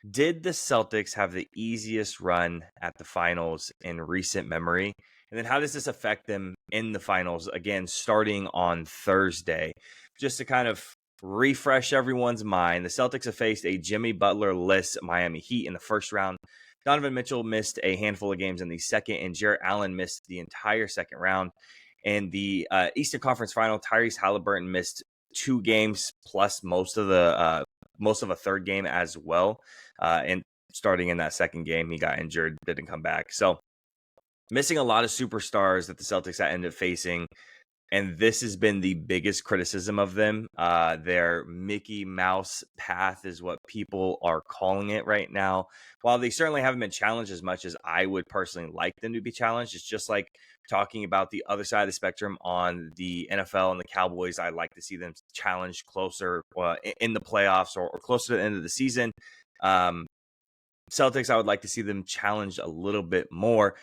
Did the Celtics have the easiest run at the finals in recent memory? And then how does this affect them in the finals, again, starting on Thursday? Just to kind of refresh everyone's mind, the Celtics have faced a Jimmy Butler-less Miami Heat in the first round. Donovan Mitchell missed a handful of games in the second, and Jarrett Allen missed the entire second round. In the Eastern Conference Final, Tyrese Halliburton missed 2 games plus most of a third game as well. And starting in that second game, he got injured, didn't come back. So missing a lot of superstars that the Celtics ended up facing. And this has been the biggest criticism of them. Their Mickey Mouse path is what people are calling it right now. While they certainly haven't been challenged as much as I would personally like them to be challenged, it's just like talking about the other side of the spectrum on the NFL and the Cowboys. I'd like to see them challenged closer in the playoffs or closer to the end of the season. Celtics, I would like to see them challenged a little bit more.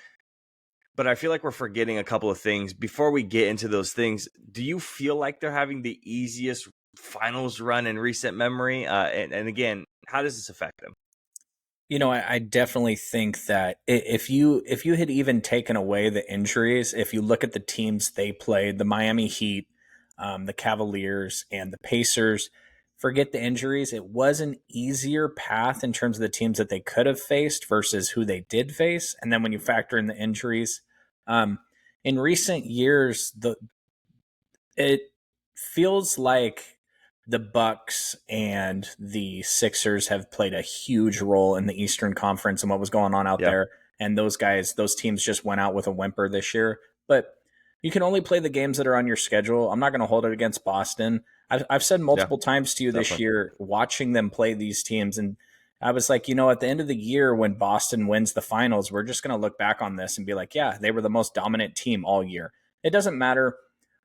But I feel like we're forgetting a couple of things. Before we get into those things, do you feel like they're having the easiest finals run in recent memory? And again, how does this affect them? I definitely think that if you had even taken away the injuries, if you look at the teams they played, the Miami Heat, the Cavaliers, and the Pacers, forget the injuries. It was an easier path in terms of the teams that they could have faced versus who they did face. And then when you factor in the injuries, um, in recent years, it feels like the Bucks and the Sixers have played a huge role in the Eastern Conference and what was going on out Yeah. there. And those teams just went out with a whimper this year. But you can only play the games that are on your schedule. I'm not going to hold it against Boston. I've said Yeah, multiple times to you this definitely. year, watching them play these teams, and I was like, at the end of the year when Boston wins the finals, we're just going to look back on this and be like, yeah, they were the most dominant team all year. It doesn't matter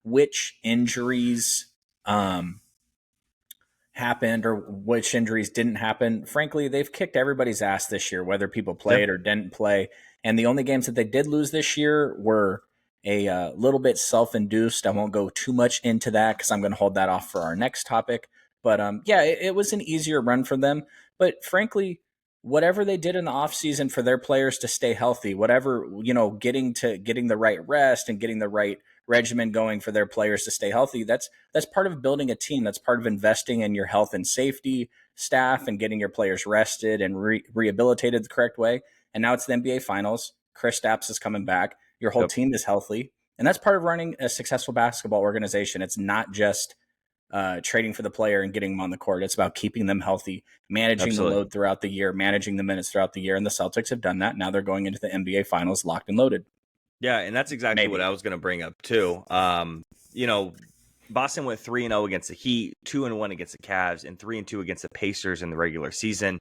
which injuries happened or which injuries didn't happen. Frankly, they've kicked everybody's ass this year, whether people Yeah. played or didn't play. And the only games that they did lose this year were a little bit self-induced. I won't go too much into that because I'm going to hold that off for our next topic. But yeah, it was an easier run for them. But frankly, whatever they did in the offseason for their players to stay healthy, whatever, getting the right rest and getting the right regimen going for their players to stay healthy, that's part of building a team. That's part of investing in your health and safety staff and getting your players rested and rehabilitated the correct way. And now it's the NBA Finals. Chris Stapps is coming back. Your whole Yep. team is healthy. And that's part of running a successful basketball organization. It's not just trading for the player and getting them on the court. It's about keeping them healthy, managing the Absolutely. load throughout the year, managing the minutes throughout the year. And the Celtics have done that. Now they're going into the NBA Finals locked and loaded. Yeah, and that's exactly what Maybe. I was going to bring up too. You know, Boston went 3-0 against the Heat, 2-1 against the Cavs, and 3-2 against the Pacers in the regular season.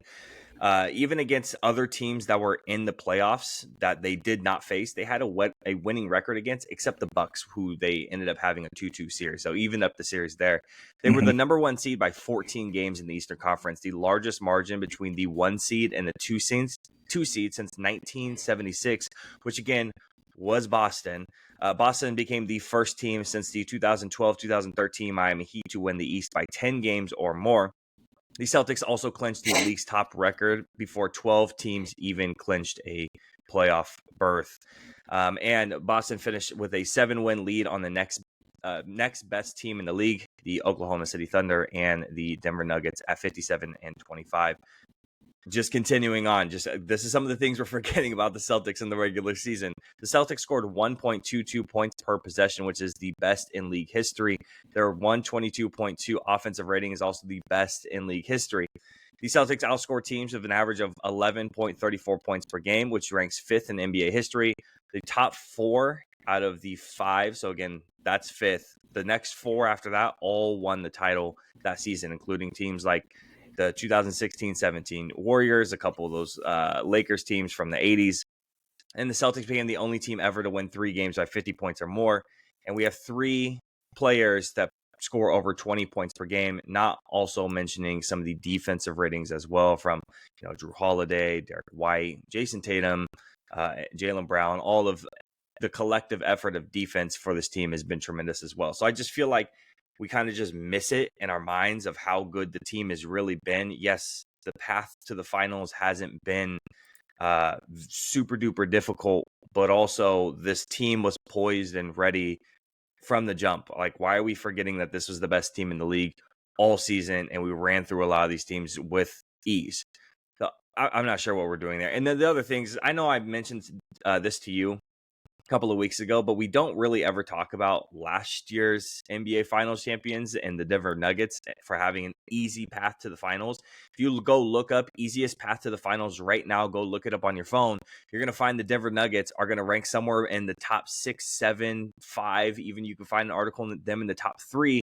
Even against other teams that were in the playoffs that they did not face, they had a winning record against, except the Bucks, who they ended up having a 2-2 series. So even up the series there, they were the number one seed by 14 games in the Eastern Conference, the largest margin between the 1 seed and the 2 seeds since 1976, which again was Boston. Boston became the first team since the 2012-2013 Miami Heat to win the East by 10 games or more. The Celtics also clinched the league's top record before 12 teams even clinched a playoff berth. And Boston finished with a 7-win lead on the next best team in the league, the Oklahoma City Thunder, and the Denver Nuggets at 57 and 25. Just continuing on, this is some of the things we're forgetting about the Celtics in the regular season. The Celtics scored 1.22 points per possession, which is the best in league history. Their 122.2 offensive rating is also the best in league history. The Celtics outscore teams with an average of 11.34 points per game, which ranks fifth in NBA history. The top 4 out of the 5, so again, that's fifth. The next 4 after that all won the title that season, including teams like the 2016-17 Warriors, a couple of those Lakers teams from the 80s. And the Celtics became the only team ever to win 3 games by 50 points or more. And we have 3 players that score over 20 points per game, not also mentioning some of the defensive ratings as well from Drew Holiday, Derek White, Jason Tatum, Jaylen Brown. All of the collective effort of defense for this team has been tremendous as well. So I just feel like we kind of just miss it in our minds of how good the team has really been. Yes, the path to the finals hasn't been super duper difficult, but also this team was poised and ready from the jump. Like, why are we forgetting that this was the best team in the league all season, and we ran through a lot of these teams with ease? So I'm not sure what we're doing there. And then the other things, I know I mentioned this to you a couple of weeks ago, but we don't really ever talk about last year's NBA Finals champions and the Denver Nuggets for having an easy path to the finals. If you go look up easiest path to the finals right now, go look it up on your phone. You're going to find the Denver Nuggets are going to rank somewhere in the top 6, 7, 5. Even you can find an article on them in the top 3,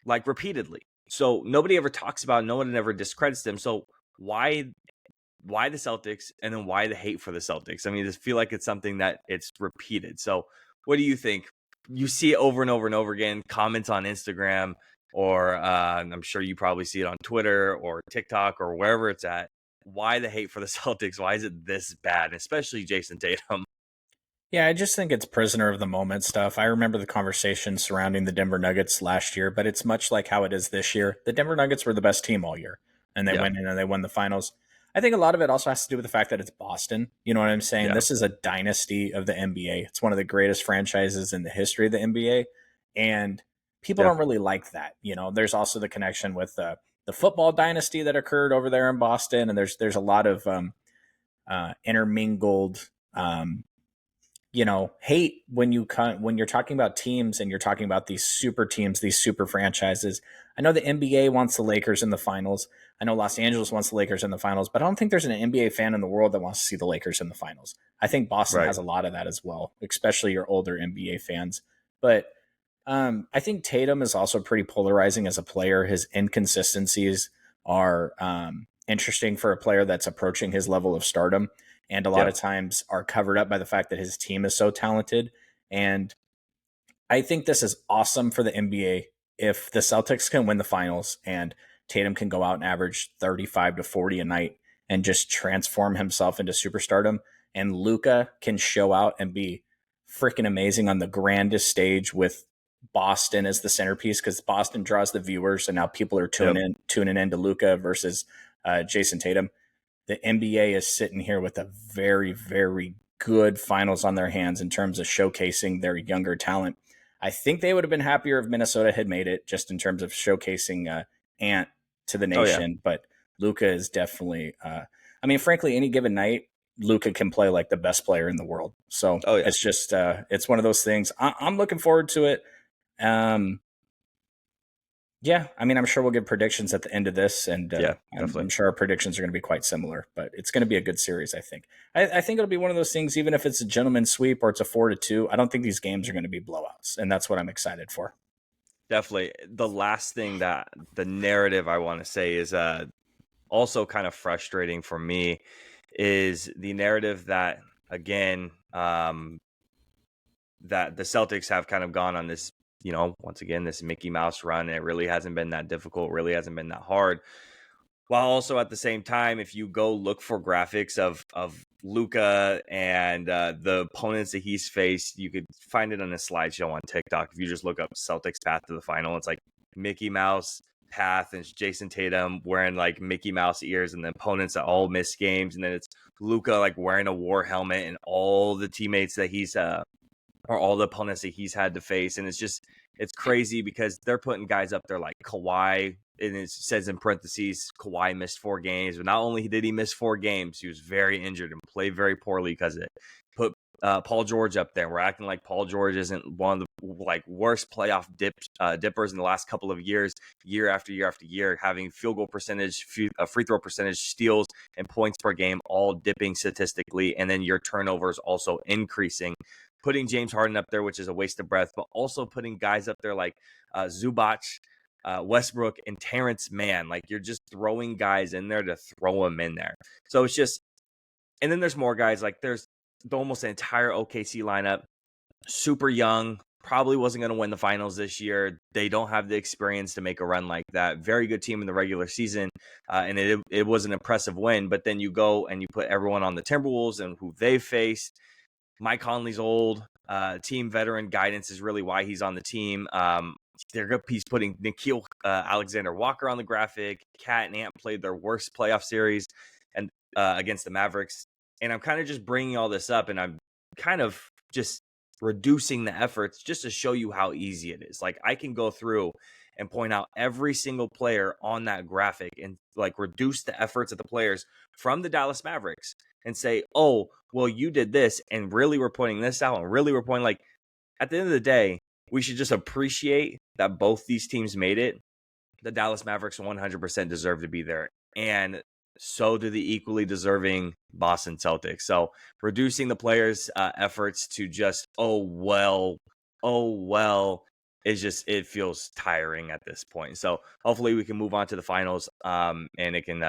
like repeatedly. So nobody ever talks about it, no one ever discredits them. So why the Celtics, and then why the hate for the Celtics? I mean, I just feel like it's something that it's repeated. So what do you think? You see it over and over and over again, comments on Instagram, or I'm sure you probably see it on Twitter or TikTok or wherever it's at. Why the hate for the Celtics? Why is it this bad, especially Jason Tatum? Yeah, I just think it's prisoner of the moment stuff. I remember the conversation surrounding the Denver Nuggets last year, but it's much like how it is this year. The Denver Nuggets were the best team all year, and they Yeah, went in and they won the finals. I think a lot of it also has to do with the fact that it's Boston. You know what I'm saying? yeah, This is a dynasty of the NBA. It's one of the greatest franchises in the history of the NBA, and people yeah. don't really like that. You know, there's also the connection with the football dynasty that occurred over there in Boston, and there's a lot of intermingled hate when you're talking about teams and you're talking about these super teams, these super franchises. I know the NBA wants the Lakers in the finals. I know Los Angeles wants the Lakers in the finals, but I don't think there's an NBA fan in the world that wants to see the Lakers in the finals. I think Boston Right. has a lot of that as well, especially your older NBA fans. But I think Tatum is also pretty polarizing as a player. His inconsistencies are interesting for a player that's approaching his level of stardom, and a lot Yeah. of times are covered up by the fact that his team is so talented. And I think this is awesome for the NBA if the Celtics can win the finals and Tatum can go out and average 35 to 40 a night and just transform himself into superstardom. And Luka can show out and be freaking amazing on the grandest stage with Boston as the centerpiece, because Boston draws the viewers, and now people are Yep. tuning in to Luka versus Jason Tatum. The NBA is sitting here with a very, very good finals on their hands in terms of showcasing their younger talent. I think they would have been happier if Minnesota had made it, just in terms of showcasing Ant to the Oh yeah. nation. But Luka is definitely, I mean, frankly, any given night, Luka can play like the best player in the world. So Oh yeah. it's just, it's one of those things. I'm looking forward to it. Um, yeah, I mean, I'm sure we'll give predictions at the end of this, and Yeah. I'm Definitely. sure our predictions are going to be quite similar. But it's going to be a good series, I think. I think it'll be one of those things, even if it's a gentleman's sweep or it's a 4-2. I don't think these games are going to be blowouts, and that's what I'm excited for. Definitely. The last thing that the narrative I want to say is also kind of frustrating for me is the narrative that, again, that the Celtics have kind of gone on this, once again, this Mickey Mouse run. It really hasn't been that difficult, really hasn't been that hard. While also at the same time, if you go look for graphics of Luca and the opponents that he's faced, you could find it on a slideshow on TikTok. If you just look up Celtics path to the final, it's like Mickey Mouse path and it's Jason Tatum wearing like Mickey Mouse ears, and the opponents that all miss games, and then it's Luca like wearing a war helmet, and all the teammates that he's or all the opponents that he's had to face. And it's crazy because they're putting guys up there like Kawhi, and it says in parentheses, Kawhi missed 4 games. But not only did he miss 4 games, he was very injured and played very poorly because of it. Put Paul George up there. We're acting like Paul George isn't one of the like worst playoff dippers in the last couple of years, year after year after year, having field goal percentage, free throw percentage, steals, and points per game all dipping statistically, and then your turnovers also increasing. Putting James Harden up there, which is a waste of breath, but also putting guys up there like Zubac, Westbrook, and Terrence Mann. Like, you're just throwing guys in there to throw them in there. So it's just, and then there's more guys. Like, there's almost the entire OKC lineup, super young, probably wasn't going to win the finals this year. They don't have the experience to make a run like that. Very good team in the regular season, and it was an impressive win. But then you go and you put everyone on the Timberwolves and who they faced. Mike Conley's old. Team veteran guidance is really why he's on the team. he's putting Nikhil Alexander Walker on the graphic. Cat and Ant played their worst playoff series and against the Mavericks. And I'm kind of just bringing all this up, and I'm kind of just reducing the efforts just to show you how easy it is. Like, I can go through and point out every single player on that graphic and like reduce the efforts of the players from the Dallas Mavericks and say, oh, well, you did this, and really we're pointing this out, and really we're pointing, like, at the end of the day, we should just appreciate that both these teams made it. The Dallas Mavericks 100% deserve to be there, and so do the equally deserving Boston Celtics. So reducing the players' efforts to just, oh well, is just, it feels tiring at this point. So hopefully we can move on to the finals, and it can,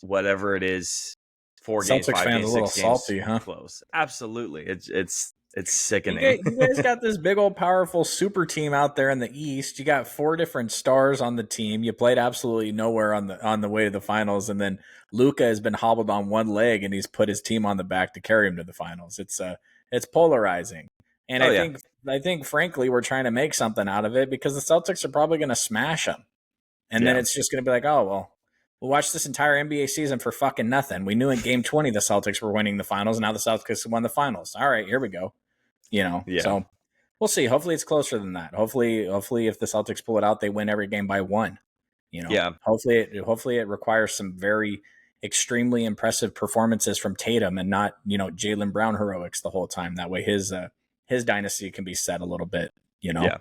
whatever it is, 4 games, Celtics 5 fans a games, little 6 games, salty, huh? close. Absolutely, it's You sickening. guys got this big old powerful super team out there in the East. You got 4 different stars on the team. You played absolutely nowhere on the way to the finals, and then Luka has been hobbled on one leg, and he's put his team on the back to carry him to the finals. It's polarizing, and Oh I yeah, think frankly we're trying to make something out of it because the Celtics are probably going to smash them, and then yeah, it's just going to be like, oh well. We'll watch this entire NBA season for fucking nothing. We knew in Game 20 the Celtics were winning the finals, and now the Celtics won the finals. All right, here we go. yeah, So we'll see. Hopefully it's closer than that. Hopefully if the Celtics pull it out, they win every game by 1. yeah, Hopefully it requires some very extremely impressive performances from Tatum and not, Jaylen Brown heroics the whole time. That way his dynasty can be set a little bit. yeah.